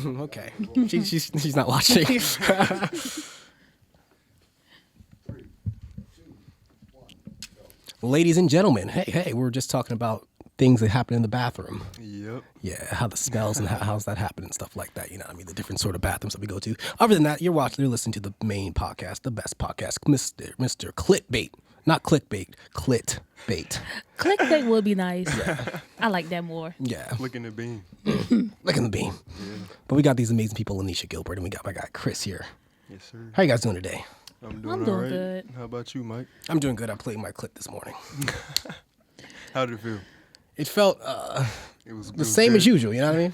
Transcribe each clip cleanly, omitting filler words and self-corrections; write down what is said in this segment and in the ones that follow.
Okay. She's not watching. Ladies and gentlemen, hey, we were just talking about things that happen in the bathroom. Yep. Yeah, how the smells and how's that happen and stuff like that. You know what I mean? The different sort of bathrooms that we go to. Other than that, you're listening to the main podcast, the best podcast, Mr. Clit-Bait. Not clickbait, Clit-Bait. Clickbait would be nice. Yeah. I like that more. Yeah. Licking the beam. Licking the beam. Yeah. But we got these amazing people, Anisha Gilbert, and we got my guy Chris here. Yes, sir. How you guys doing today? I'm doing right. Good. How about you, Mike? I'm doing good. I played my clit this morning. How did it feel? It felt It was the same as usual, you know what I mean?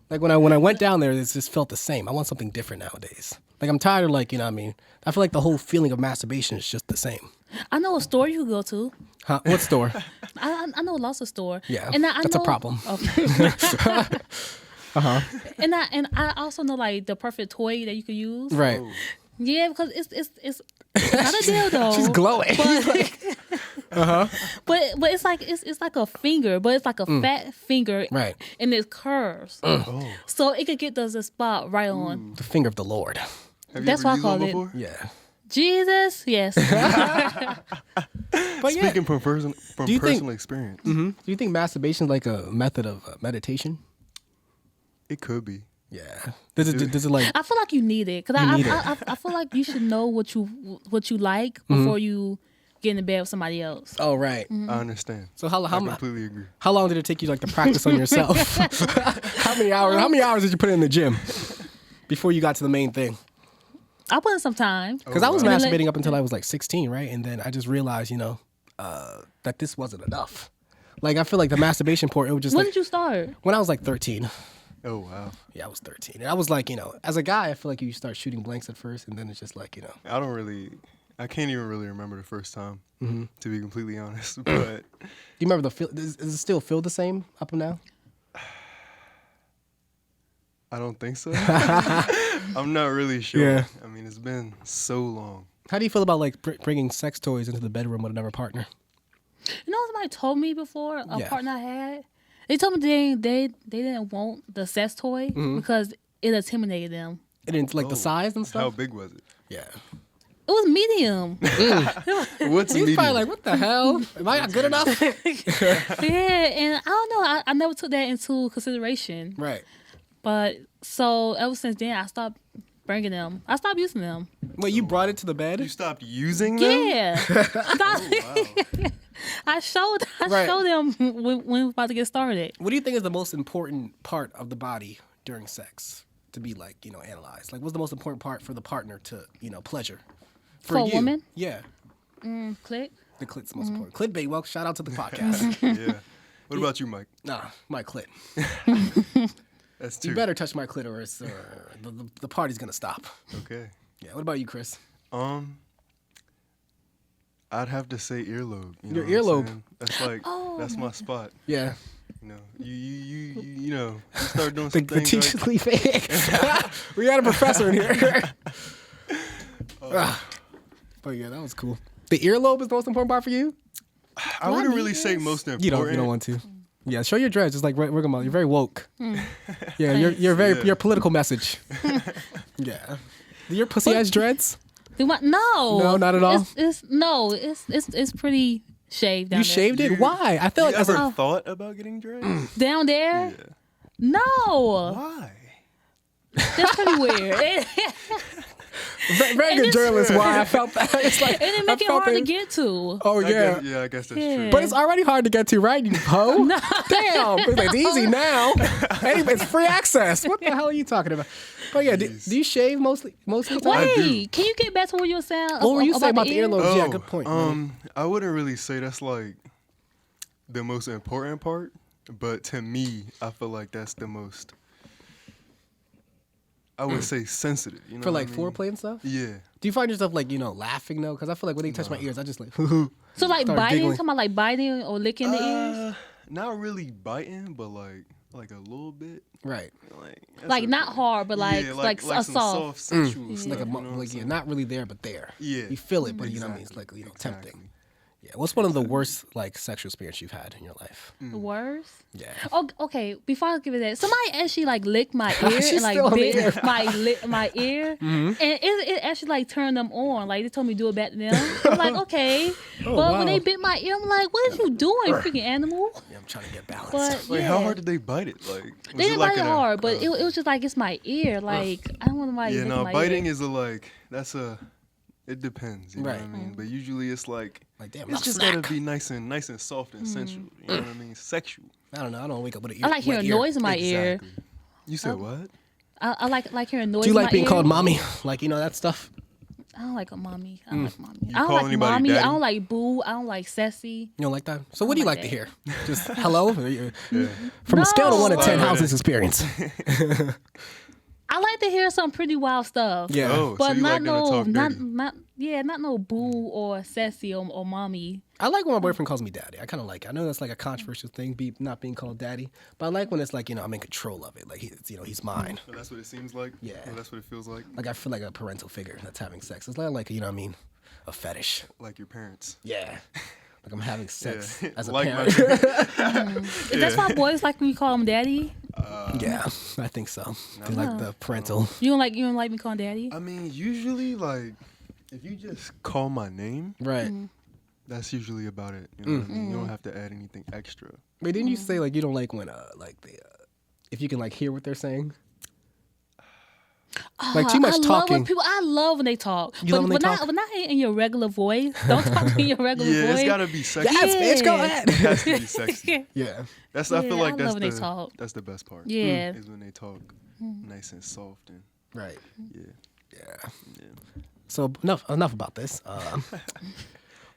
Like when I went down there, it just felt the same. I want something different nowadays. Like I'm tired of you know what I mean? I feel like the whole feeling of masturbation is just the same. I know a store you could go to. Huh? What store? I know lots of store. Yeah, and that's a problem. Okay. Uh-huh. And I also know the perfect toy that you could use. Right. Oh. Yeah, because it's not a dildo. She's glowing. But, but it's like a finger, but it's like a fat finger. Right. And it curves. Oh. So it could get the spot right on. The finger of the Lord. Have That's you what I ever call used it. one before? Yeah. Jesus, yes. But yeah. Speaking from personal experience. Mm-hmm. Do you think masturbation is like a method of meditation? It could be. Yeah. Does it like? I feel like you need it because I feel like you should know what you like before you get in bed with somebody else. Oh right. I understand. So I completely agree. How long did it take you to practice on yourself? How many hours did you put in the gym before you got to the main thing? I put in some time. Because I was masturbating up until I was 16, right? And then I just realized, that this wasn't enough. Like I feel like the masturbation part, it was just When did you start? When I was 13. Oh, wow. Yeah, I was 13. And I was as a guy, I feel like you start shooting blanks at first, and then it's just I can't even really remember the first time, to be completely honest. But do you remember the feel? Does it still feel the same up and now? I don't think so. I'm not really sure. Yeah. I mean, it's been so long. How do you feel about bringing sex toys into the bedroom with another partner? You know what somebody told me before? A partner I had. They told me they didn't want the sex toy because it intimidated them. It didn't the size and stuff. How big was it? Yeah. It was medium. What's He's medium? probably like, what the hell? Am I not good enough? Yeah, and I don't know. I never took that into consideration. Right. But so ever since then, I stopped bringing them. I stopped using them. Wait, you brought it to the bed? You stopped using them? Yeah. Wow. I showed them when we were about to get started. What do you think is the most important part of the body during sex to be analyzed? Like, what's the most important part for the partner to, pleasure? For a woman? Yeah. Clit. The clit's the most important. Clit-Bait, well, shout out to the podcast. Yeah. What about you, Mike? Nah, my clit. That's two. You better touch my clitoris or the party's going to stop. Okay. Yeah, what about you, Chris? I'd have to say earlobe. Your earlobe. That's that's my spot. Yeah. You start doing something. The teacherly face. We got a professor in here. But yeah, that was cool. The earlobe is the most important part for you? I wouldn't really say most important. You don't want to. Yeah, show your dreads. Just like we're going. You're very woke. Yeah, your political message. Yeah. Do your pussy has dreads? No, not at all. It's pretty shaved down there. You shaved it? Why? I feel like you ever thought about getting dreads? Down there? Yeah. No. Why? That's pretty weird. Very good journalist. Why I felt that. It's like, and it make it hard to get to. Oh yeah. I guess that's true. But it's already hard to get to, right? You hoe. No. Damn. It's easy now. It's free access. What the hell are you talking about? But yeah, do you shave mostly of the time? Wait, can you get back to what you were saying? What were you saying about the earlobes? Oh, Yeah, good point. I wouldn't really say that's the most important part, but to me, I feel like that's the most. I would say sensitive. You know For what I mean? foreplay and stuff? Yeah. Do you find yourself laughing though? Because I feel like when they touch my ears, I just So start biting, giggling. talking about biting or licking the ears? Not really biting, but like a little bit. Right. Like not hard, but like some soft. sensual stuff. Like You know what I'm saying? not really there, but there. Yeah. You feel it, but you know what I mean? It's like, tempting. Yeah. What's one of the worst like sexual experience you've had in your life? The worst. Yeah. Oh, okay. Before I give it that, somebody actually like licked my ear She's and like still on the bit ear. my ear, and it actually like turned them on. Like they told me to do it back to them. I'm like, okay, but wow. when they bit my ear, I'm like, what are you doing, freaking animal? Yeah, I'm trying to get balance. But Wait, yeah, how hard did they bite it? Like, they didn't bite it hard, but oh. it was just like it's my ear. Like I don't want somebody Yeah, licking no, my biting ear. is it depends, you know what I mean? But usually it's like damn, it's just gotta be nice and soft and sensual. You know what I mean? Sexual. I don't know. I don't wake up with an ear. I like hearing ear. noise in my ear. Exactly. You said what? I like hearing noise. Do you in like my being ear. called mommy? Like that stuff. I don't like a mommy. I don't like mommy. You I don't call like anybody mommy. I daddy? don't like boo. I don't like sassy. You don't like that? So what do you like like to that. hear? Just hello? Yeah. From a scale of 1 to 10, No. how's this experience? I like to hear some pretty wild stuff. Yeah. Oh, But so you not like them to no, talk dirty. not no boo or sassy or mommy. I like when my boyfriend calls me daddy. I kind of like it. I know that's like a controversial thing, not being called daddy. But I like when it's like, I'm in control of it. Like, he's mine. So that's what it seems like? Yeah. Or that's what it feels like? Like, I feel like a parental figure that's having sex. It's not like, a fetish. Like your parents. Yeah. Like I'm having sex Yeah. as a Like parent. That's why boys like when you call them daddy. Yeah, I think so. They like the parental. You don't like me calling daddy. I mean, usually, like, if you just call my name, Right. that's usually about it. You know what I mean? You don't have to add anything extra. Wait, didn't you say like you don't like when if you can like hear what they're saying? Like too much I talking. I love when they talk. You love when they talk? But not in your regular voice. Don't talk to me in your regular Yeah, voice. it's gotta be sexy. Yes, bitch, go Yeah. ahead. It has to be sexy. Yeah. I Yeah, feel like I that's love when they talk. that's the best part. Yeah. Is when they talk nice and soft and Right. yeah. Yeah. So enough about this.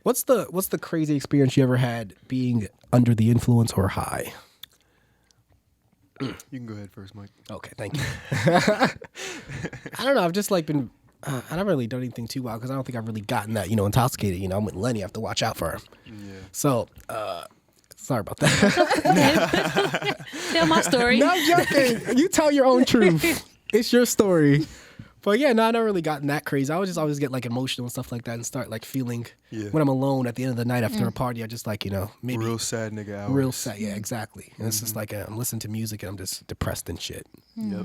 What's the crazy experience you ever had being under the influence or high? You can go ahead first, Mike. Okay, thank you. I don't know. I've just like been. I haven't really done anything too wild because I don't think I've really gotten that intoxicated. I'm with Lenny. I have to watch out for her. Yeah. So sorry about that. Tell my story. No, I'm joking. You tell your own truth. It's your story. But yeah, no, I never really gotten that crazy. I would just always get like emotional and stuff like that and start like feeling when I'm alone at the end of the night after a party. I just like, maybe Real sad nigga hours. real sad. Yeah, exactly. And it's just like I'm listening to music and I'm just depressed and shit. Yep.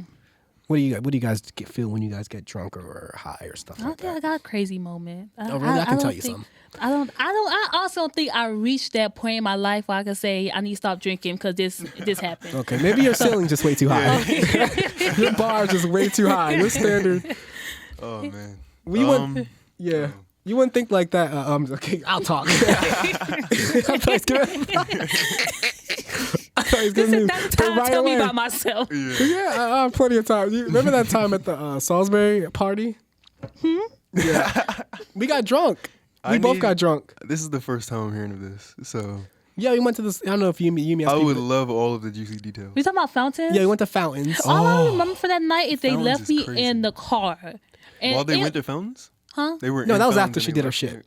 What do you guys feel when you guys get drunk or high or stuff I don't like think that? I got a crazy moment. Oh, really? I can tell you some. I also don't think I reached that point in my life where I can say I need to stop drinking because this happened. Okay, maybe your ceiling's just way too high. Your bar's just way too high. Your standard. Oh man. We wouldn't. Yeah. You wouldn't think like that. Okay, I'll talk. I thought he's giving me That's time to tell me about myself. Yeah, plenty of time. You remember that time at the Salisbury party? Yeah. We got drunk. We both got drunk. This is the first time I'm hearing of this, so Yeah, we went to this. I don't know if you me. I would love all of the juicy details. We talking about fountains? Yeah, we went to Fountains. All I remember for that night is they Fountains left is me crazy. in the car. And While they went to Fountains? Huh? They were No, in that was Fountains after and she they did her left shit. you.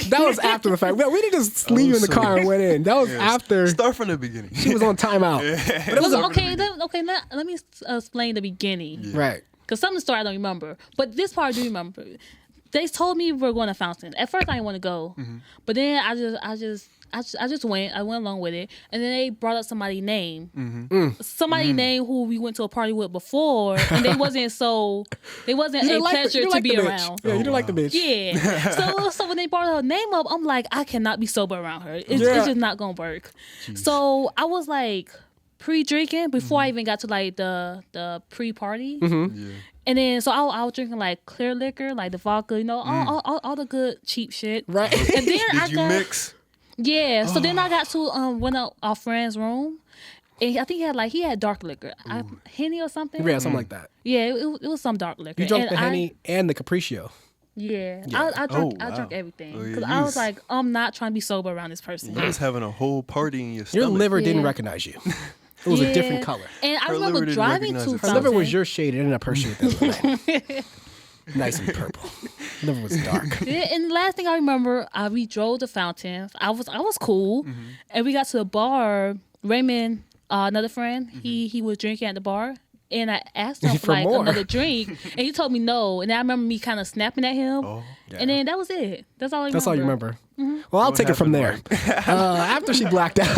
That was after the fact. We didn't just leave you in the car and went in. That was after Start from the beginning. she was on timeout. But it was okay. Let me explain the beginning. right. Because some of the story I don't remember, but this part I do remember. They told me we were going to Fountain. At first I didn't want to go, but then I just went. I went along with it, and then they brought up somebody's name, somebody's name who we went to a party with before, and they wasn't a pleasure to be around. Yeah, you didn't like the bitch. Yeah. So when they brought her name up, I'm like, I cannot be sober around her. It's just not gonna work. So I was like pre-drinking before I even got to like the pre-party. Yeah. And then, so I was drinking like clear liquor, like the vodka, all the good cheap shit. Right. And then Did you mix? Yeah. So then I got to one of our friend's room, and I think he had dark liquor, Henny or something. Yeah, something like that. Yeah, it was some dark liquor. You drank And the Henny and the Capriccio. Yeah. I wow. drank everything Oh, yeah, because you I was- was like, I'm not trying to be sober around this person. You was having a whole party in your Your stomach. liver didn't Yeah. recognize you. It was a different color. And I Her liver remember didn't driving recognize to it. Her Fountain. liver was your shade. It ended up her shade. Nice and purple. Liver was dark. Yeah, and the last thing I remember, we drove to Fountains. I was cool, and we got to the bar. Raymond, another friend, he was drinking at the bar, and I asked him for For like more. another drink, and he told me no. And I remember me kind of snapping at him, And then that was it. That's all I remember. That's all you remember. Well, I'll What take it from there. happened, After she blacked out,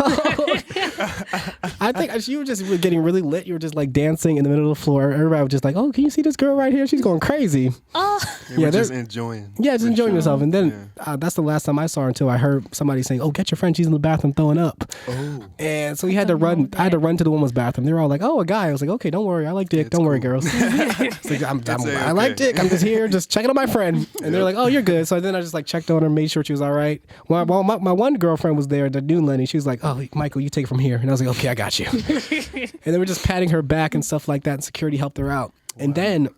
I think you were just getting really lit. You were just like dancing in the middle of the floor. Everybody was just like, "Oh, can you see this girl right here? She's going crazy." Oh, We're just enjoying. Yeah, just the enjoying show. yourself. And then that's the last time I saw her until I heard somebody saying, "Oh, get your friend. She's in the bathroom throwing up." Oh. And so we had to run. I had to run to the woman's bathroom. They were all like, "Oh, a guy." I was like, "Okay, don't worry. I like dick. Don't worry, girls." It's like, I like dick. I'm just here, just checking on my friend. And they're like, "Oh, you're good." So then I just like checked on her, made sure she was all right. Well, my one girlfriend was there, the new Lenny. She was like, "Oh, Michael, you take it from here." And I was like, "Okay, I got you." And they were just patting her back and stuff like that. And security helped her out. And then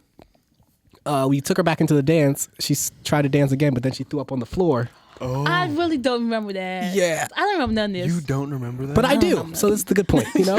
we took her back into the dance. She tried to dance again, but then she threw up on the floor. Oh. I really don't remember that. Yeah. I don't remember none of this. You don't remember that? But I do. So this is the good point, you know?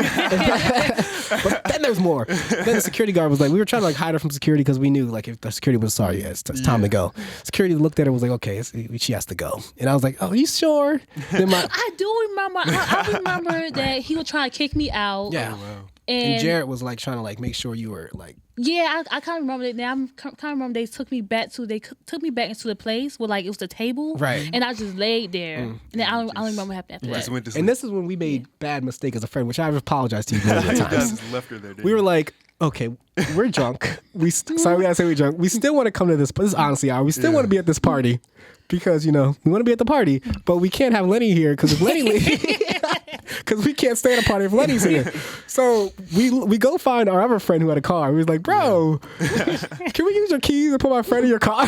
But then there's more. Then the security guard was like, we were trying to like hide her from security because we knew like if the security was sorry, it's time to go. Security looked at her and was like, okay, she has to go. And I was like, oh, you sure? Then I do remember. I remember that he was trying to kick me out. yeah. Oh, wow. And Jared was like trying to like make sure you were like. Yeah, I kind of remember that. Now I kind of remember they took me back into the place where like it was the table, Right. And I just laid there, and then I don't remember what happened after Just that. went to sleep. And this is when we made bad mistake as a friend, which I've apologized to you many You times. guys left her there, didn't We were you? like, okay, we're drunk. Sorry, we gotta say we're drunk. We still want to come to this. But this is honestly our. We still want to be at this party because we want to be at the party, but we can't have Lenny here because if Lenny leaves, because we can't stay at a party if Lenny's here. So we go find our other friend who had a car. We was like, bro, can we use your keys and put my friend in your car?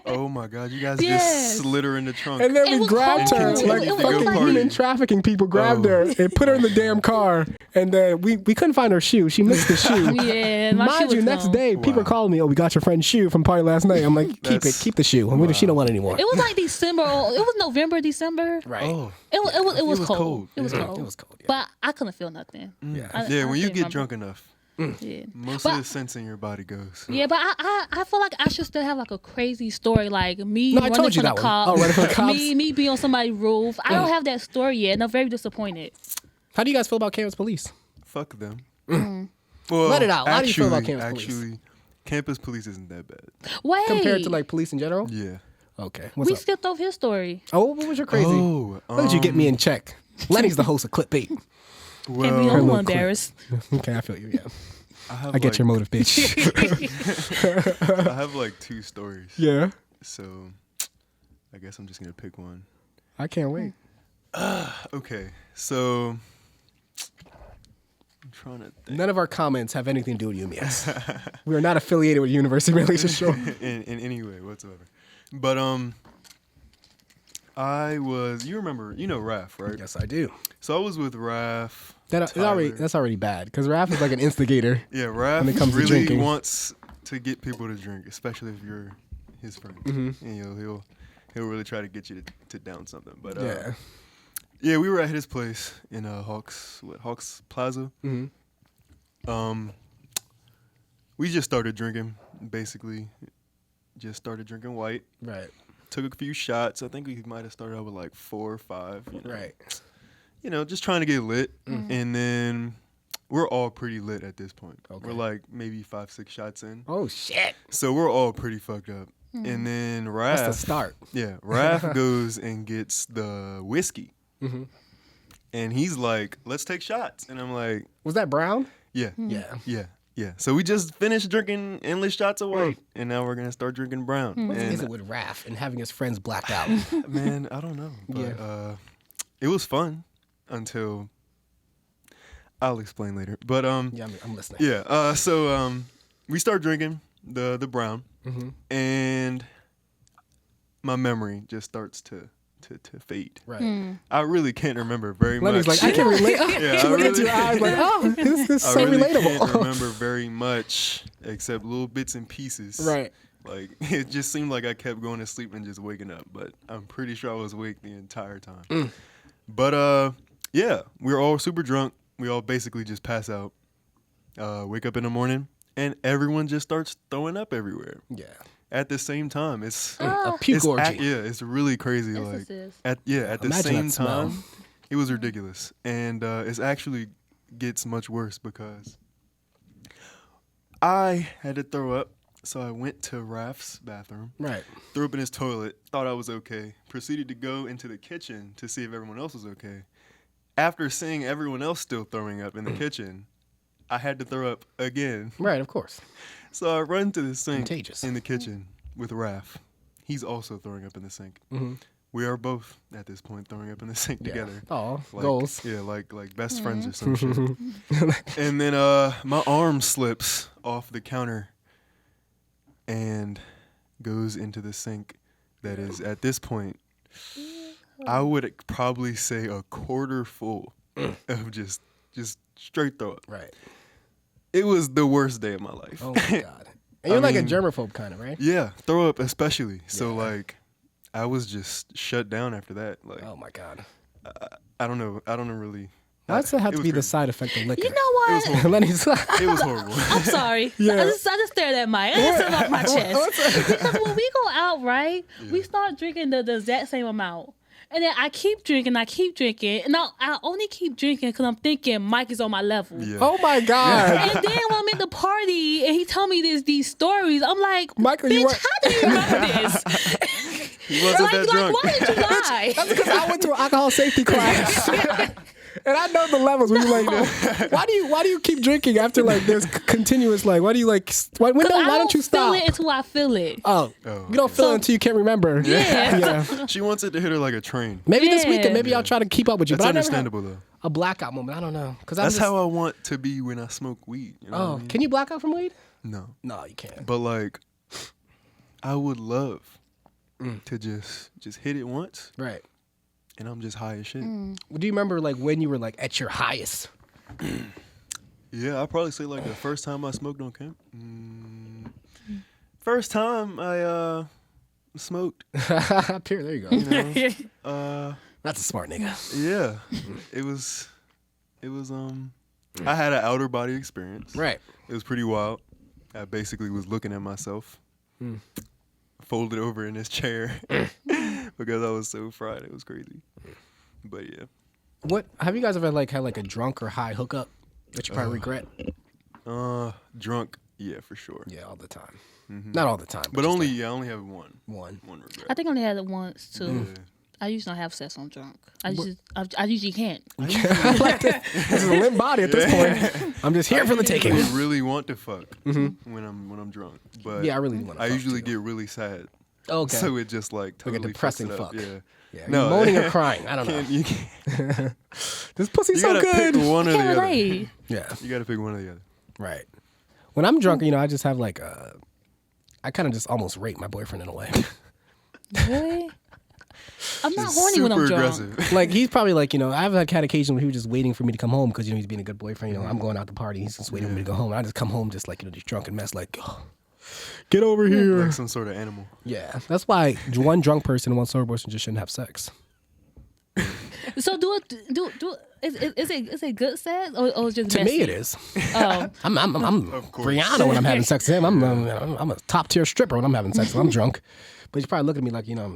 Oh my God, you guys Yes. just slid her in the trunk. And then It we was grabbed her, cold. like It was fucking like- human trafficking people grabbed her and put her in the damn car. And then we couldn't find her shoe. She missed the shoe. Yeah, my shoe Mind you, was next gone. day, people calling me, oh, we got your friend's shoe from party last night. I'm like, keep the shoe. And she don't want it anymore. It was like December. It was November, December. Right. Oh. It was cold. cold. It was Yeah. cold. It was cold, yeah. But I couldn't feel nothing. Yeah. Yeah, when you couldn't get remember. drunk enough, Yeah. most But- of the sense in your body goes. Yeah, but I feel like I should still have like a crazy story, like me No, I running told you from that the one. cops, Oh, running from the cops. me be on somebody's roof. I don't have that story yet, and I'm very disappointed. How do you guys feel about campus police? Fuck them. Mm. Well, Let it out. How do you feel about campus police? Actually, campus police isn't that bad. Wait, Compared to like police in general? Yeah. Okay. What's we up? skipped over his story. Oh, what was your crazy? Oh, Look at you get me in check. Lenny's the host of Clit-Bait. Can't be the well, only little one clip. embarrassed. Okay, I feel you, yeah. I Get your motive, bitch. I have like 2 stories. Yeah. So, I guess I'm just gonna pick one. I can't wait. Okay, so I'm trying to think. None of our comments have anything to do with UMS. We are not affiliated with University of Malaysia Shore. in any way whatsoever. But I was. You remember? You know Raph, right? Yes, I do. So I was with Raph. That's Tyler. already bad because Raph is like an instigator. Yeah, Raph when it comes to really drinking. wants to get people to drink, especially if you're his friend. Mm-hmm. And he'll really try to get you to down something. But Yeah. yeah, we were at his place in Hawks Plaza. Mm-hmm. We just started drinking, basically. Just started drinking white. Right. Took a few shots. I think we might have started out with like 4 or 5. You know? Right. You know, just trying to get lit. Mm-hmm. And then we're all pretty lit at this point. Okay. We're like maybe 5, 6 shots in. Oh shit. So we're all pretty fucked up. And then Raph. That's the start. Yeah. Raph goes and gets the whiskey. Mm-hmm. And he's like, let's take shots. And I'm like, Was that Brown? yeah. Yeah. Yeah. Yeah. So we just finished drinking endless shots of white. And now we're going to start drinking brown. What And is it with Raph and having his friends blacked out? man, I don't know. But it was fun until I'll explain later. But Yeah, I'm listening. yeah. So we start drinking the brown, Mm-hmm. and my memory just starts to fade. Right. I really can't remember very Lenny's much. like, I can relate. Yeah, She I looked into really- your eyes like, oh, this is I so really relatable. can't remember very much except little bits and pieces. Right. Like it just seemed like I kept going to sleep and just waking up, but I'm pretty sure I was awake the entire time. But yeah, we were all super drunk. We all basically just pass out, wake up in the morning, and everyone just starts throwing up everywhere Yeah. at the same time. It's A puke it's orgy. it's really crazy. Yes, Like this is. at the Imagine same that smell. time, it was ridiculous, and it's actually gets much worse because I had to throw up. So I went to Raf's bathroom, Right. threw up in his toilet, thought I was okay, proceeded to go into the kitchen to see if everyone else was okay. After seeing everyone else still throwing up in the kitchen, I had to throw up again. Right, of course. So I run to the sink Contagious. in the kitchen with Raf. He's also throwing up in the sink. Mm-hmm. We are both at this point throwing up in the sink together. Oh, Like, goals. Yeah, like best friends or some shit. And then my arm slips off the counter and goes into the sink that is at this point, I would probably say a quarter full of just straight throw up. Right. It was the worst day of my life. Oh my God. And you're I like a mean, germaphobe kind of, right? Yeah, throw up especially. So Yeah. like I was just shut down after that. Like Oh my God. I don't know. I don't know really. Why does it have it to was be the crazy. side effect of liquor? You know what? Lenny's. It was horrible. I'm sorry. Yeah. I just stared at Mike. I just stood off my chest. Because when we go out, right, we start drinking the exact same amount. And then I keep drinking. And I only keep drinking because I'm thinking Mike is on my level. Yeah. Oh my God. And then when I'm at the party and he tell me these stories, I'm like, Michael, bitch, you were- how do you remember this? He wasn't that drunk. Why did you lie? That's because I went to an alcohol safety class. And I know the levels where you're like, why do you keep drinking after like there's continuous like why do you like why don't you stop? Feel it until I feel it. Oh, Oh, you don't feel it until you can't remember. Yeah. Yeah. She wants it to hit her like a train. Maybe this Yeah. weekend, maybe I'll try to keep up with you. That's but I never had understandable though. a blackout moment. I don't know because That's how I want to be when I smoke weed. You know what I Oh, mean? can you black out from weed? No, No, you can't. but like, I would love to just hit it once, Right. and I'm just high as shit. Do you remember like when you were like at your highest? Yeah, I'd probably say like the first time I smoked on camp. First time I smoked. Here, there you go. You know, That's a smart nigga. yeah, it was. I had an outer body experience. Right. It was pretty wild. I basically was looking at myself, folded over in this chair because I was so fried. It was crazy. But yeah. What have you guys ever like had like a drunk or high hookup that you probably regret? Drunk. Yeah, for sure. Yeah, all the time. Not all the time, But just only, I only have one one. regret. I think I only had it once too. Yeah. I usually don't have sex on drunk. I usually can't. Like this is a limp body at this point. I'm just here for the taking. I really want to fuck when I'm drunk, but Yeah, I really want to. I usually get really sad. okay. So it just like totally a depressing fucks it up. fuck. Yeah. Yeah, No. moaning or crying. I don't know. You can't. This pussy's You so gotta good. pick one or the Can't other. relate. Yeah, You gotta pick one or the other. right. When I'm drunk, I just have like I kind of just almost rape my boyfriend in a way. Really? I'm not Just horny when I'm super drunk. aggressive. Like he's probably like I've had occasions when he was just waiting for me to come home because he's being a good boyfriend. I'm going out to party. He's just waiting for me to go home. And I just come home just like just drunk and mess like, get over here. Like some sort of animal. Yeah, that's why one drunk person and one sober person just shouldn't have sex. So do is it good sex or just To me, messy? it is. Oh, I'm Of course. Rihanna when I'm having sex with him. I'm a top tier stripper when I'm having sex. When I'm drunk, but you probably look at me like look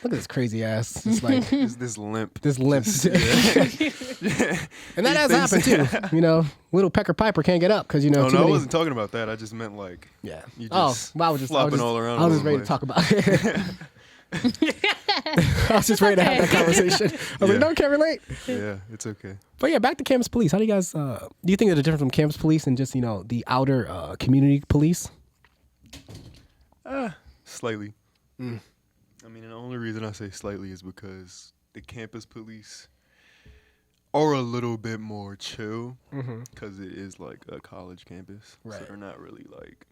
at this crazy ass. It's like It's this limp. this limp. And that has happened too. Little Pecker Piper can't get up because Oh, too no, I many. wasn't talking about that. I just meant like Yeah. you Oh, just well, I was just flopping all around. I was all just over ready the to talk about it. I was just ready to have that conversation. I was like, Yeah. no, can't relate. place. Yeah, it's okay. But yeah, back to campus police. How do you guys? Do you think there's a difference from campus police and just the outer community police? Slightly. I mean, and the only reason I say slightly is because the campus police are a little bit more chill because it is like a college campus. Right. So they're not really like,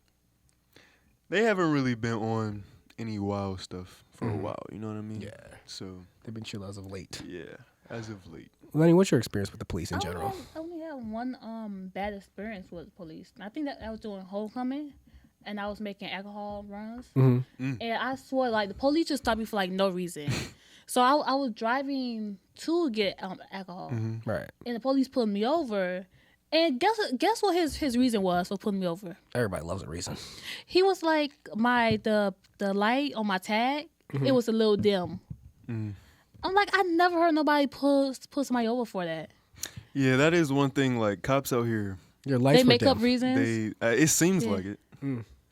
they haven't really been on any wild stuff for a while. You know what I mean? Yeah. So, They've been chill as of late. yeah, as of late. Lenny, what's your experience with the police in general? I only had one bad experience with police. I think that I was doing homecoming, and I was making alcohol runs, and I swore like the police just stopped me for like no reason. So I was driving to get alcohol, Right. and the police pulled me over. And guess what his reason was for pulling me over? Everybody loves a reason. He was like the light on my tag, it was a little dim. I'm like, I never heard nobody pull somebody over for that. Yeah, that is one thing. Like cops out here, Your lights They were make dim. up reasons. it seems Yeah. like it.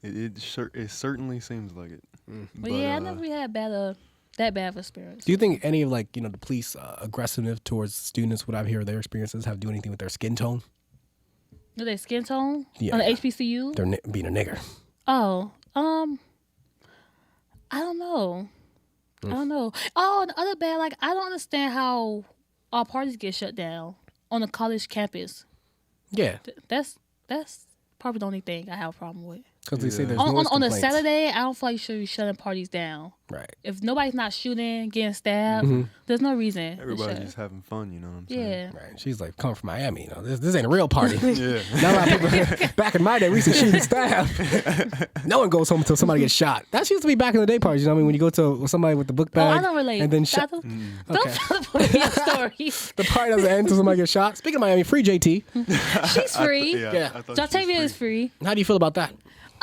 It certainly seems like it. But yeah, I never really had that bad of experience. Do you think any of like the police aggressiveness towards students, what I've heard their experiences, have to do anything with their skin tone? Do they skin tone Yeah. on the HBCU? They're being a nigger. Oh, I don't know. I don't know. Oh, the other bad, like I don't understand how our parties get shut down on a college campus. Yeah, That's probably the only thing I have a problem with. because they say there's On noise a complaints. Saturday, I don't feel like you should be shutting parties down. Right. If nobody's not shooting, getting stabbed, there's no reason. to Everybody's shut. just having fun, you know what I'm saying? Yeah. Right. She's like, come from Miami. This ain't a real party. Yeah. Now a lot of people, back in my day, we used to shoot and stab. No one goes home until somebody gets shot. That used to be back in the day parties. You know what I mean? When you go to somebody with the book Oh, bag. I don't relate. And then Don't Okay. try to put me in a story. The party doesn't end until somebody gets shot. Speaking of Miami, free JT. She's free. Yeah. I thought she was Jatavia free. is free. How do you feel about that?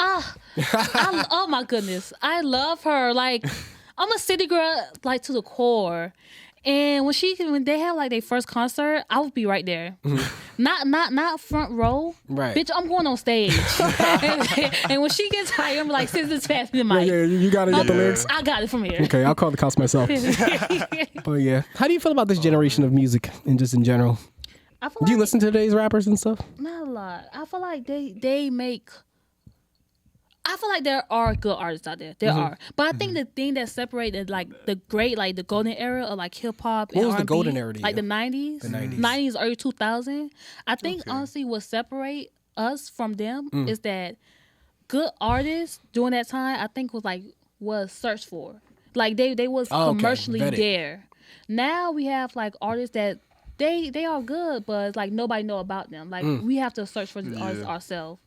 Oh my goodness, I love her. Like, I'm a city girl, like to the core. And when they have like their first concert, I would be right there, not front row. Right. Bitch, I'm going on stage. and when she gets higher, I'm like, "Sis, pass me the mic. Yeah, you got it. Got the Yeah. lyrics. I got it from here." Okay, I'll call the cops myself. But yeah, how do you feel about this generation of music and just in general? I feel Do you like listen to today's rappers and stuff? not a lot. I feel like they make. I feel like there are good artists out there. There are, but I think the thing that separated like the great, like the golden era of like hip hop. What and was the R&B, golden era to Like you? the 90s, The 90s. 90s, early 2000. I think Okay. honestly, what separate us from them is that good artists during that time, I think was searched for. Like they was Oh, okay. commercially Vetted. there. Now we have like artists that they are good, but like nobody know about them. Like we have to search for these artists Yeah. ourselves.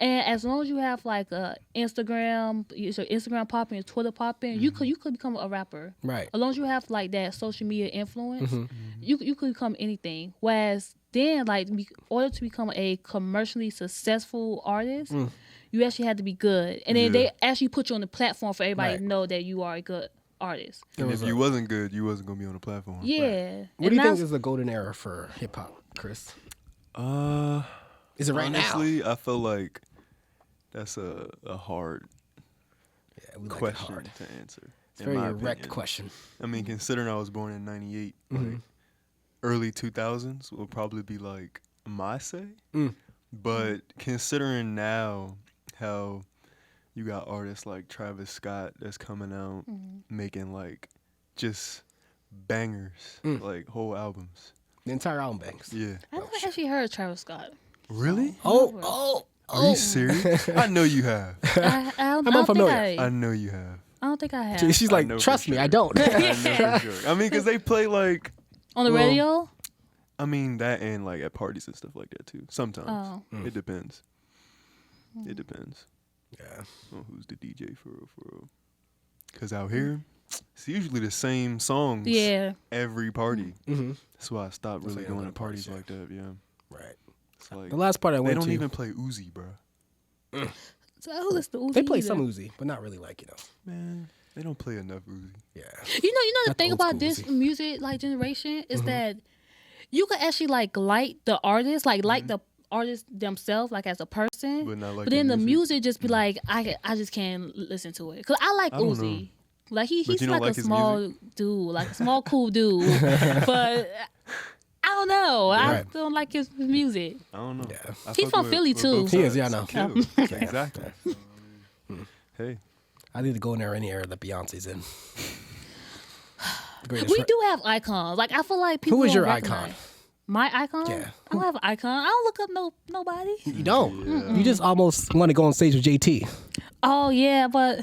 And as long as you have like Instagram, your Instagram popping, your Twitter popping, you could become a rapper. Right. As long as you have like that social media influence, you could become anything. Whereas then, like, in order to become a commercially successful artist, you actually had to be good, and then Yeah. they actually put you on the platform for everybody Right. to know that you are a good artist. And if you wasn't good, you wasn't gonna be on the platform. Yeah. What do you think is the golden era for hip hop, Chris? Is it right honestly, I feel like that's a hard Yeah, we like it question hard. to answer. It's a in very my direct opinion. question. I mean, considering I was born in '98, Mm-hmm. like early 2000s will probably be like my say. Mm. But considering now how you got artists like Travis Scott that's coming out making like just bangers, like whole albums. The entire album banks. Yeah. I never actually heard Travis Scott. Really? Oh. Are you serious? I know you have. I don't think unfamiliar. I know you have. I don't think I have. She's I like, know for trust me, sure. I don't. I know for sure. I mean, because they play like, On the well, radio? I mean, that and like at parties and stuff like that too. Sometimes. Oh. It depends. It depends Yeah. on who's the DJ for real. Because out here, it's usually the same songs Yeah. every party. Mm-hmm. That's why I stopped really why you don't going go to to parties parties, like that. Yeah. Right. It's like The last part I they went don't to, even play Uzi, bro. So I listen to Uzi they play either. some Uzi, but not really like, Man, they don't play enough Uzi. Yeah. You know the Not the thing old about school this Uzi. music like generation is that you can actually like the artist, like the artist themselves, like as a person. But not like But then the the music. music just be like I just can't listen to it. Cause I like I don't Uzi. know. Like But he's you don't like like a his small dude, like a small cool dude. But I don't know. I Right. don't like his music. I don't know. Yeah. I He's fuck from with- Philly, with too. both He is, yeah, I sides. know. Kill. Exactly. Hey, I need to go in there any era that Beyonce's in. The greatest We ra- do have icons. Like I feel like people. Who is don't your recognize. icon? My icon? Yeah. I don't have an icon. I don't look up nobody. You don't. You just almost want to go on stage with JT. Oh yeah, but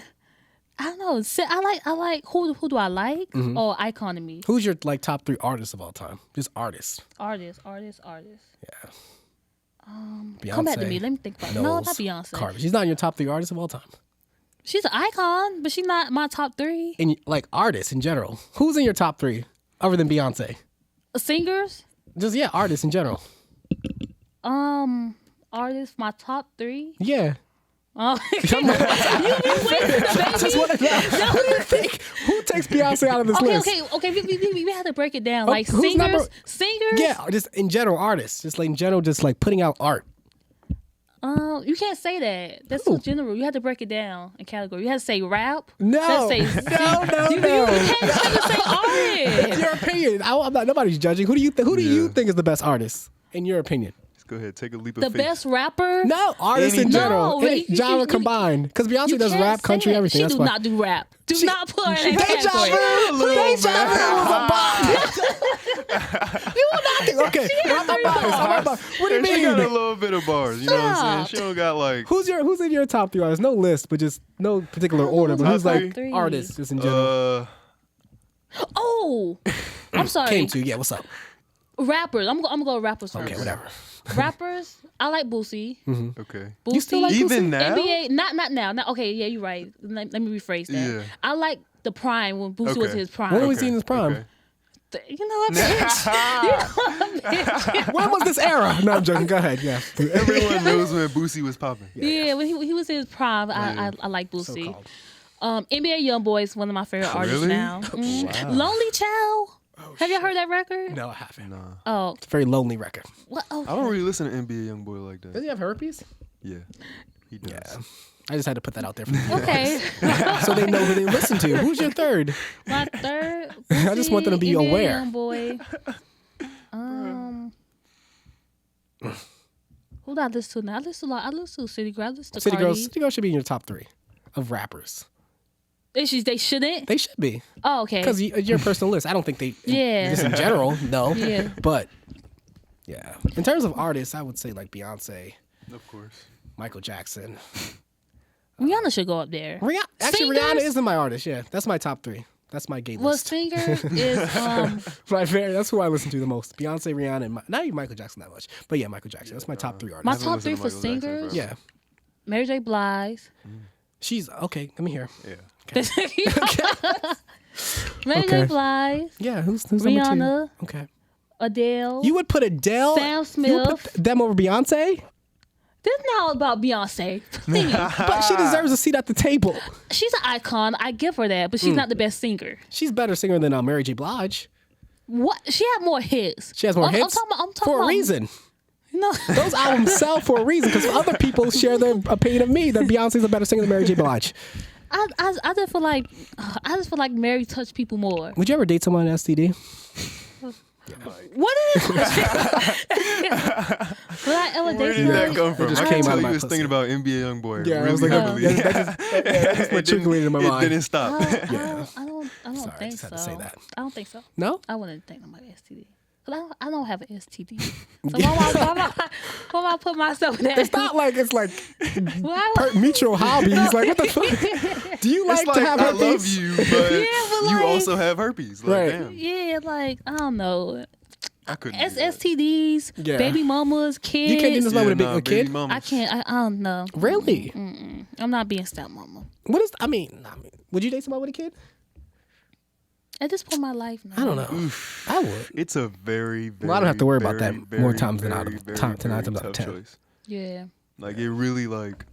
I don't know. I like who do I like? Mm-hmm. Or icon to me? Who's your like top 3 artists of all time? Just artists. Artist. Yeah. Beyonce. Come back to me. Let me think about it. No, Knowles, not Beyonce. Carter. She's not in your top 3 artists of all time. She's an icon, but she's not my top 3. In like artists in general, who's in your top 3 other than Beyonce? Singers. Just artists in general. Artists. My top 3. Yeah. Oh, you wasting the I just want to know who takes Beyonce out of this list. Okay. We have to break it down. Like who's singers. number- Singers. Yeah, just in general, artists. Just like in general, just like putting out art. You can't say that. That's so general. You have to break it down in category. You have to say rap. No. You No. can't say artist. It's your opinion. I'm not. Nobody's judging. Who do you think is the best artist in your opinion? Just go ahead, take a leap of The faith. best rapper? No, artists in general, No, any genre combined. Because Beyonce does can't rap, say country, that. everything. She That's do why. not do rap. Do not put her in that Deja category. vu. Deja vu was a bop. You will not do. Okay, I'm not biased. What do you She got a mean? little bit of bars. You know what I'm saying? She don't got like. Who's in your top 3 artists? No list, but just no particular order. But Top who's like three. artists just in general? Oh, I'm sorry. Came to what's up? Rappers. I'm gonna go with rappers first. Okay, whatever. Rappers. I like Boosie. Okay. Boosie. You still like Even Boosie? now? NBA. Not now. Okay, yeah, you're right. Let me rephrase that. Yeah. I like the prime when Boosie was Okay. his prime. When was he in his prime? Okay. You know what, bitch? When was this era? No, I'm joking. Go ahead. Yeah. Everyone knows when Boosie was popping. Yeah, when he was in his prime, I like Boosie. NBA YoungBoy is one of my favorite artists Really? now. Lonely Child. Have you heard that record? No, I haven't. Nah. Oh, It's a very lonely record. what? Okay. I don't really listen to NBA YoungBoy like that. Does he have herpes? Yeah. He does. Yeah. I just had to put that out there for you. Okay. So they know who they listen to. Who's your third? My third. I just want them to be NBA aware. YoungBoy. Who did I listen to now? I listen to City Girl. I listen to City Cardi. Girls should be in your top 3 of rappers. They shouldn't. They should be. Oh, okay. Because your personal list. I don't think they. Yeah. Just in general, no. Yeah. But, yeah. In terms of artists, I would say like Beyonce, Of course. Michael Jackson. Rihanna should go up there. Actually, Singers? Rihanna isn't my artist. Yeah. That's my top 3. That's my gay Well, list. singer is That's who I listen to the most. Beyonce, Rihanna, and not even Michael Jackson that much. But yeah, Michael Jackson. That's my top 3 artists. my haven't top listened 3 to for Michael Jackson singers. Yeah. Mary J. Blige. She's okay. Let me hear. Yeah. Mary Okay. J. Blige. Yeah, who's number 2? Rihanna. Okay. Adele. You would put Adele. Sam You would put Smith. them over Beyonce, This is not about Beyonce. Please. but she deserves a seat at the table. She's an icon. I give her that, but she's not the best singer. She's a better singer than Mary J. Blige. What? She had more hits. She has more I'm hits talking for a about, reason. You know, Those albums sell for a reason because other people share their opinion of me that Beyonce's a better singer than Mary J. Blige. I just feel like Mary touched people more. Would you ever date someone STD? What is? Would I ever Where date did that somebody? come from? just I came can out tell of you my was pussy. thinking about NBA YoungBoy Yeah, I was really like, heavily. that's what matriculated in my It mind. didn't stop. I don't Sorry, I think just so. had to say that. I don't think so. No? I wouldn't think about STD. Cause I don't have an STD. So why I put myself in that? It's not like it's like Why- mutual hobbies. Like, what the fuck? Do you like, It's like to have I herpes? love you, but but you like- also have herpes. Like, Right. damn. Yeah, like I don't know. I couldn't. do that. STDs, Yeah. baby mamas, kids. You can't do this Yeah, with a big nah, a baby kid? mamas. I can't. I don't know. Really? I'm not being stepmama. What is? I mean, would you date somebody with a kid? At this point in my life, no. I don't know. I would. It's a very, very. Well, I don't have to worry about very, that more very, times than very, out of very, time- very 9 times out of tough 10. choice. Yeah. Like it really like.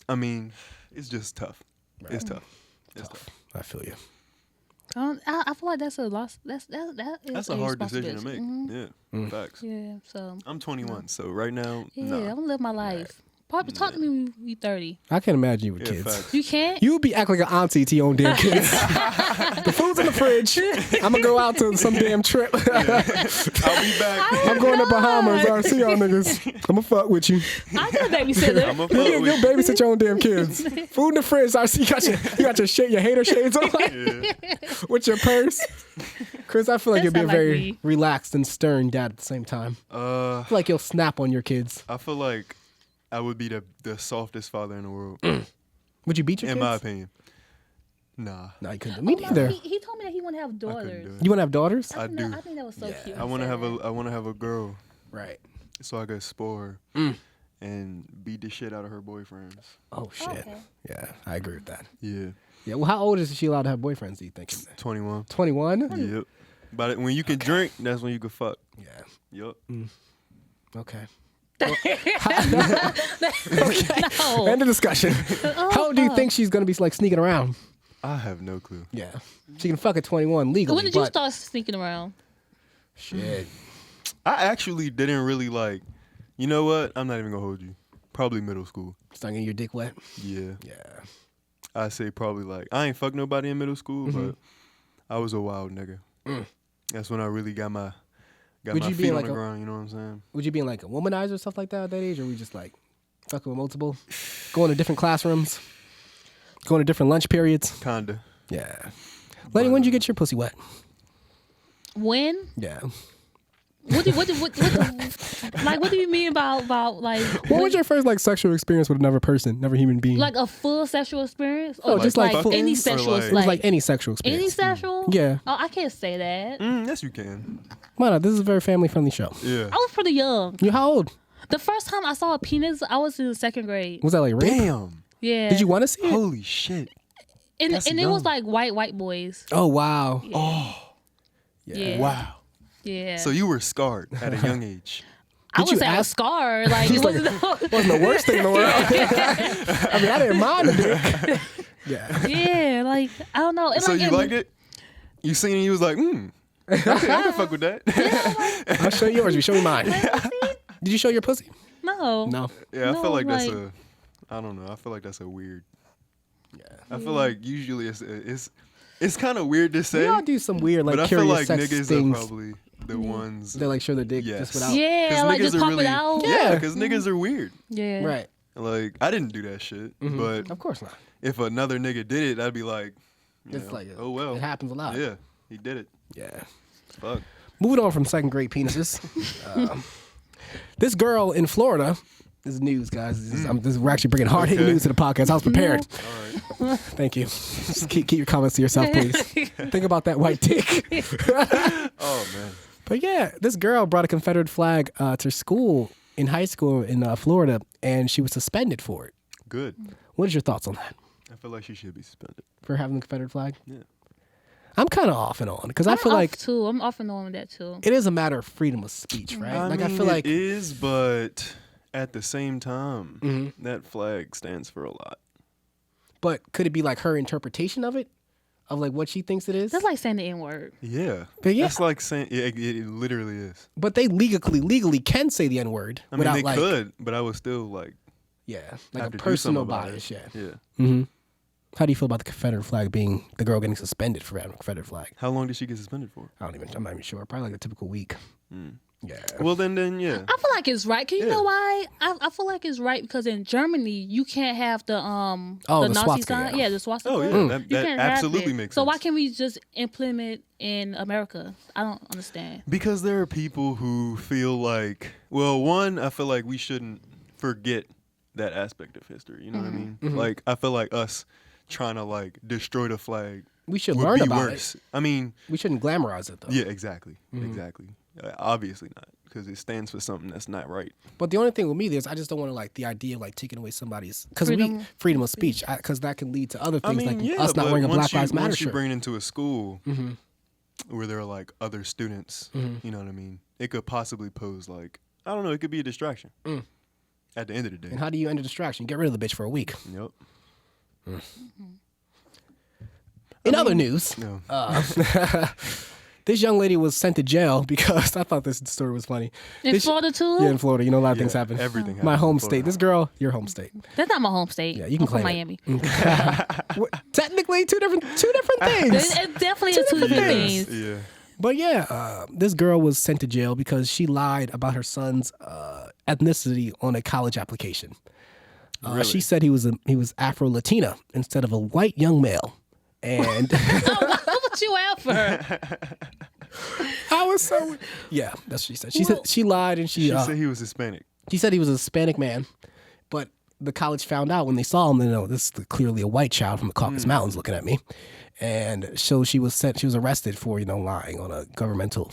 I mean, it's just tough. It's tough. It's tough. I feel you. I feel like that's a loss. That is That's a hard decision to make. responsibility. Yeah. Facts. Yeah. So I'm 21, so right now, yeah, nah. I'm gonna live my life. Probably talk to me when you 30. I can't imagine you with Yeah, kids. facts. You can't. You would be acting like an auntie to your own damn kids. The food's in the fridge. I'm gonna go out to some damn trip. I'll be back. I'm going to Bahamas. All right, see y'all niggas. I'm gonna fuck with you. I got a babysitter. I'm a fuck You with babysit your own damn kids. Food in the fridge. I see you got your hater shades on with your purse. Chris, I feel like That you'll be a sound like very me. relaxed and stern dad at the same time. I feel like you'll snap on your kids. I feel like I would be the softest father in the world, Would you beat your in kids? my opinion. Nah, No, you couldn't. Me neither. He told me that he want to have I couldn't daughters. do it. You want to have daughters? I do. I think that was so cute. I want to have a girl, Right. so I could spoil her and beat the shit out of her boyfriends. Oh shit. Okay. Yeah, I agree with that. Yeah, Yeah. Well, how old is she allowed to have boyfriends? Do you think? 21. 21. Yep. But when you can drink, that's when you can fuck. Yeah. Yup. Okay. No. End of discussion. How old do you think she's gonna be like sneaking around? I have no clue. Yeah. She can fuck at 21 legally. When did you but- start sneaking around? Shit. I actually didn't really like. You know what? I'm not even gonna hold you. Probably middle school. Start getting your dick wet? Yeah. Yeah. I say probably like, I ain't fuck nobody in middle school, but I was a wild nigga. That's when I really got my feet on the ground, you know what I'm saying? Would you be in like a womanizer or stuff like that at that age? Or were you just like fucking with multiple? Going to different classrooms? Going to different lunch periods? Kinda. Yeah. Lenny, when did you get your pussy wet? When? Yeah. What do you mean about like? What was your first like sexual experience with another person, another human being? Like a full sexual experience, or like just like fucking, any or sexual? like- it was like any sexual experience. any sexual? Yeah. Oh, I can't say that. Yes, you can. Why not? This is a very family friendly show. Yeah. I was pretty young. You how old? The first time I saw a penis, I was in 2nd grade. Was that like rape? Damn. Yeah. Did you want to see it? Holy shit. And That's it was young. like white boys. Oh wow. Yeah. Wow. Yeah. So you were scarred at a young age. I Did you was at a ask- scar. Like it wasn't. Wasn't the worst thing in the world. I mean, I didn't mind the dick. Yeah. Yeah. Like I don't know. So you liked it? You seen it, you was like, okay, I can fuck with that. I'll show you yours. You show me mine. Did you show your pussy? No. No. Yeah, I No, feel like that's like- I don't know. I feel like that's a weird. Yeah. I feel like usually it's kind of weird to say, We all do some weird like but I feel curious like sex niggas things. are probably the ones. They like show their dick Yes. just without. Yeah. 'Cause Like niggas just are pop really, it out. Yeah, because niggas are weird. Yeah. Right. Like I didn't do that shit, but Of course not. if another nigga did it, I'd be like, you It's know, like oh well, it happens a lot. Yeah, he did it. Yeah. Fuck. Moving on from 2nd grade penises. This girl in Florida. This is news, guys. We're actually bringing hard hitting Okay. news to the podcast. I was prepared. All right. Thank you. Just keep your comments to yourself, please. Think about that white dick. Oh man. But yeah, this girl brought a Confederate flag to school in high school in Florida, and she was suspended for it. Good. What is your thoughts on that? I feel like she should be suspended. For having the Confederate flag? Yeah. I'm kind of off and on because I feel like too. I'm off and on with that too. it is a matter of freedom of speech, right? I like mean, I feel like it is, but at the same time, Mm-hmm. that flag stands for a lot. but could it be like her interpretation of it, of like what she thinks it is? That's like saying the N word. Yeah. But yeah. That's like saying it literally is. But they legally can say the N word I mean, without they like could, but I would still like yeah, like have a to do personal something about bias. it. Yeah. Yeah. Mm-hmm. How do you feel about the Confederate flag being the girl getting suspended for having a Confederate flag? How long did she get suspended for? I'm not even sure. Probably like a typical week. Yeah. Well, then yeah. I feel like it's right. Cause you Yeah. know why? I feel like it's right because in Germany you can't have the the Nazi swastika, sign. yeah. Yeah, the swastika. Oh yeah, You that can't have absolutely it. makes So sense. why can't we just implement in America? I don't understand. Because there are people who feel like, well, one, I feel like we shouldn't forget that aspect of history. You know what I mean? Like, I feel like us trying to like destroy the flag We should would learn be about worse. it. I mean, We shouldn't glamorize it though. yeah, exactly, exactly. Obviously not, because it stands for something that's not right. But the only thing with me is I just don't want to like the idea of like taking away somebody's freedom of speech because that can lead to other I things mean, like yeah, us not but wearing a once Black Lives Matter once you shirt. bring it into a school where there are like other students, you know what I mean? It could possibly pose like, I don't know, it could be a distraction. At the end of the day. And how do you end a distraction? Get rid of the bitch for a week. Yep. In other news, No. this young lady was sent to jail because I thought this story was funny. In Florida too? Yeah, in Florida. You know, a lot of things Yeah, happen. everything My happens home in state. Florida. This girl, your home state. That's not my home state. Yeah, you can I'm from claim it. Miami. Technically, two different things. It definitely is two different things. Yeah. But yeah, this girl was sent to jail because she lied about her son's ethnicity on a college application. Really? She said he was Afro-Latina instead of a white young male. And What would you after? I was so yeah, that's what she said. She said she lied and She said he was Hispanic. she said he was a Hispanic man, but the college found out when they saw him. They know this is clearly a white child from the Caucasus Mountains looking at me, and so she was arrested for lying on a governmental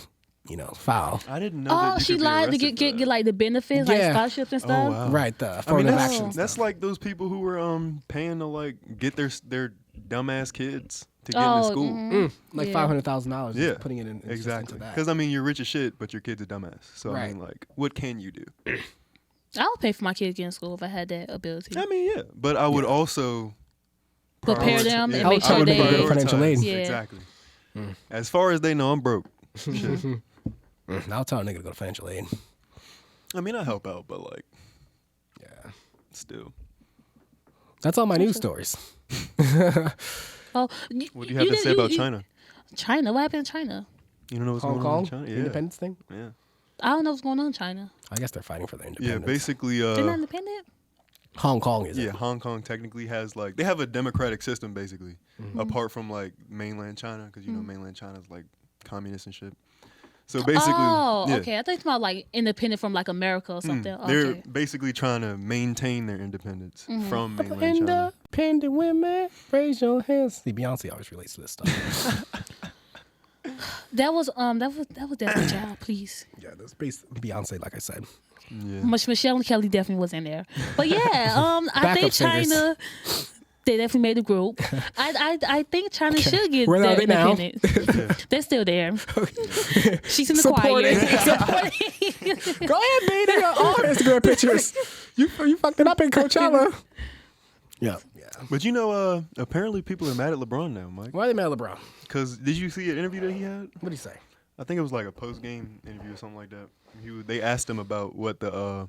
file. I didn't know Oh, that you she could be lied to arrested get for that. like the benefits, Yeah. like scholarships and stuff. wow. Right, the I mean, affirmative that's, action. that's like those people who were paying to like get their dumbass kids to get into school. like Yeah. $500,000. Yeah, putting it in just exactly. into that. Because I mean, you're rich as shit, but your kid's a dumbass. So I Right. mean, like, what can you do? I would pay for my kids to get in school if I had that ability. I mean, yeah, but I would also Prepare them and I make would tell sure them to go to they. financial aid. Yeah. Exactly. As far as they know, I'm broke. Shit. I'll tell a nigga to go to financial aid. I mean, I help out, but like, Yeah. still. That's all my news stories. Oh, What do you have to say about China? China? What happened in China? You don't know what's Hong going on in Kong, China? Yeah. independence thing. Yeah. I don't know what's going on in China. I guess they're fighting for their Yeah, independence. basically, They're not independent? Hong Kong is. yeah, Hong Kong technically has like, they have a democratic system basically, apart from like mainland China, because you know mainland China is like communist and shit. So basically, Oh, yeah. okay. I thought you about like independent from like America or something. They're Okay. basically trying to maintain their independence from mainland China. Independent women, raise your hands. See, Beyonce always relates to this stuff. That was definitely child, please. Yeah, that's based Beyonce, like I said. Yeah. Michelle and Kelly definitely was in there. But yeah, I think Backup singers. China, they definitely made the group. I think China should get Where are their they now? independence. They're still there. She's in the Supporting. choir. Go ahead, man. They got all Instagram pictures. You fucked it up in Coachella. Yeah. But you know, apparently people are mad at LeBron now, Mike. Why are they mad at LeBron? Because did you see an interview that he had? What did he say? I think it was like a post-game interview or something like that. They asked him about what the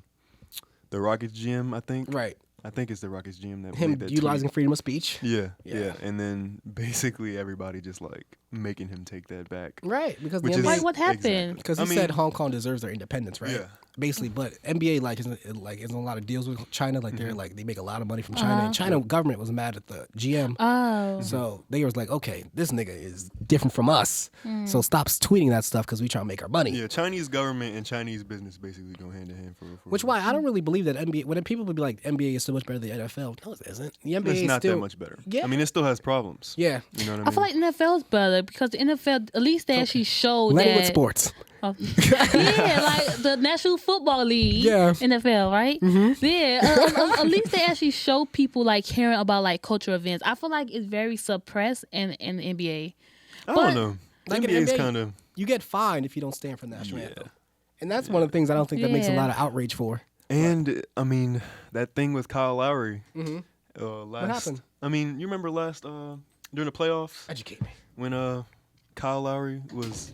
Rockets GM, I think. Right. I think it's the Rockets GM that Him made that utilizing tweet. freedom of speech. Yeah, Yeah. yeah, and then basically everybody just like making him take that back. Right. Because Which the is- NBA, Like, what happened? Exactly. because he I mean, said Hong Kong deserves their independence, right? Yeah. Basically, but NBA isn't a lot of deals with China. Like they're like they make a lot of money from China. Uh-huh. And China government was mad at the GM. Oh. So they was like, okay, this nigga is different from us. So stop tweeting that stuff because we trying to make our money. Yeah, Chinese government and Chinese business basically go hand in hand for Which why I don't really believe that NBA. When people would be like NBA is so much better than the NFL, no, it isn't. The NBA It's is not still that much better. Yeah. I mean, it still has problems. Yeah, You know what I mean? I feel like NFL's better because the NFL, at least they actually showed let that. it with sports. Oh. Yeah, like the National Football League, Yeah. NFL, right? Yeah, at least they actually show people like caring about like cultural events. I feel like it's very suppressed in the NBA. I but- don't know. Like in NBA's NBA, kind of you get fined if you don't stand for the national Yeah. anthem, and that's one of the things I don't think that makes a Yeah. lot of outrage for. and I mean that thing with Kyle Lowry. Last, happened? I mean, you remember last during the playoffs Educate me. when Kyle Lowry was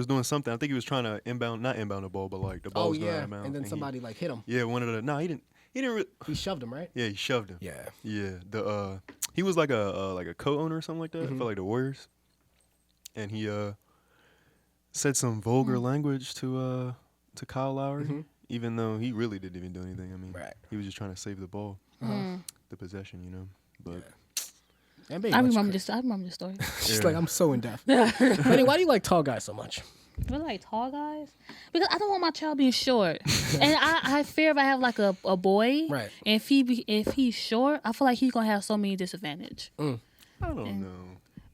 doing something. I think he was trying to not inbound the ball, but like the ball Oh was going yeah, out of bounds. and then somebody like hit him. he didn't. He didn't. He shoved him, right? Yeah, he shoved him. Yeah. Yeah. He was like a co-owner or something like that for like the Warriors, and he said some vulgar language to Kyle Lowry, even though he really didn't even do anything. I mean, Right. he was just trying to save the ball, the possession, you know. But NBA I much remember cra- this. I remember this story. She's Yeah. like, I'm so in depth. Lenny, why do you like tall guys so much? I like tall guys because I don't want my child being short, and I fear if I have like a boy, Right. And if he's short, I feel like he's gonna have so many disadvantage. I don't know.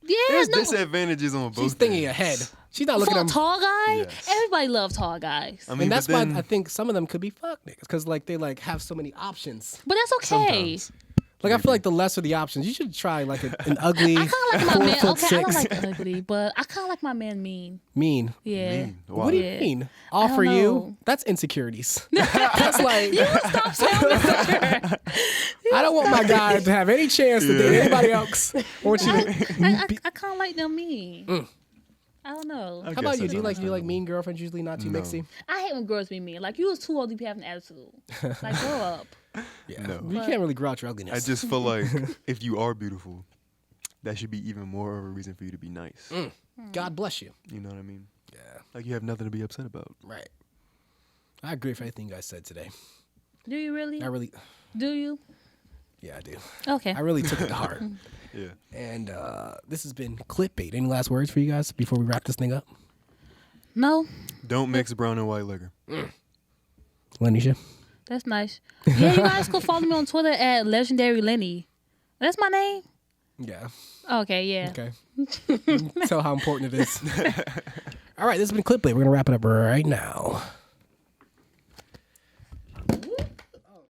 Yeah, There's no. disadvantages on both. She's thinking ends. ahead. She's not looking For at a them. tall guy, Yes. everybody loves tall guys. I mean, And that's but then, why I think some of them could be fuck niggas because like they like have so many options. But that's okay. sometimes. Like I feel like the lesser the options, you should try like an ugly I kind of like my 4 man. foot Okay, I don't 6 like ugly, but I kind of like my man mean. mean. Yeah. Mean. What do you Yeah. mean? All don't for you? know. That's insecurities. That's like Stop saying that. I don't want my guy to have any chance to date anybody else. I want you to. I kind of like them mean. I don't know. I How guess about you? that's Do you like understandable. mean girlfriends usually not too No. mixy? I hate when girls be mean. Like, you was too old to be having attitude. Like, grow up. Yeah. No. You can't really grow out your I ugliness. just feel like if you are beautiful, that should be even more of a reason for you to be nice. God bless you. You know what I mean? Yeah. Like you have nothing to be upset about. Right. I agree with everything you guys said today. Do you really? I really, Do you? yeah, I do. Okay. I really took it to heart. Yeah. And this has been Clit-Bait. Any last words for you guys before we wrap this thing up? No? Don't mix brown and white liquor. Lenisha? That's nice. Yeah, you guys go follow me on Twitter at Legendary Lenny. That's my name? Yeah. Okay, yeah. Okay. Tell how important it is. All right, this has been Clit-Bait. We're going to wrap it up right now.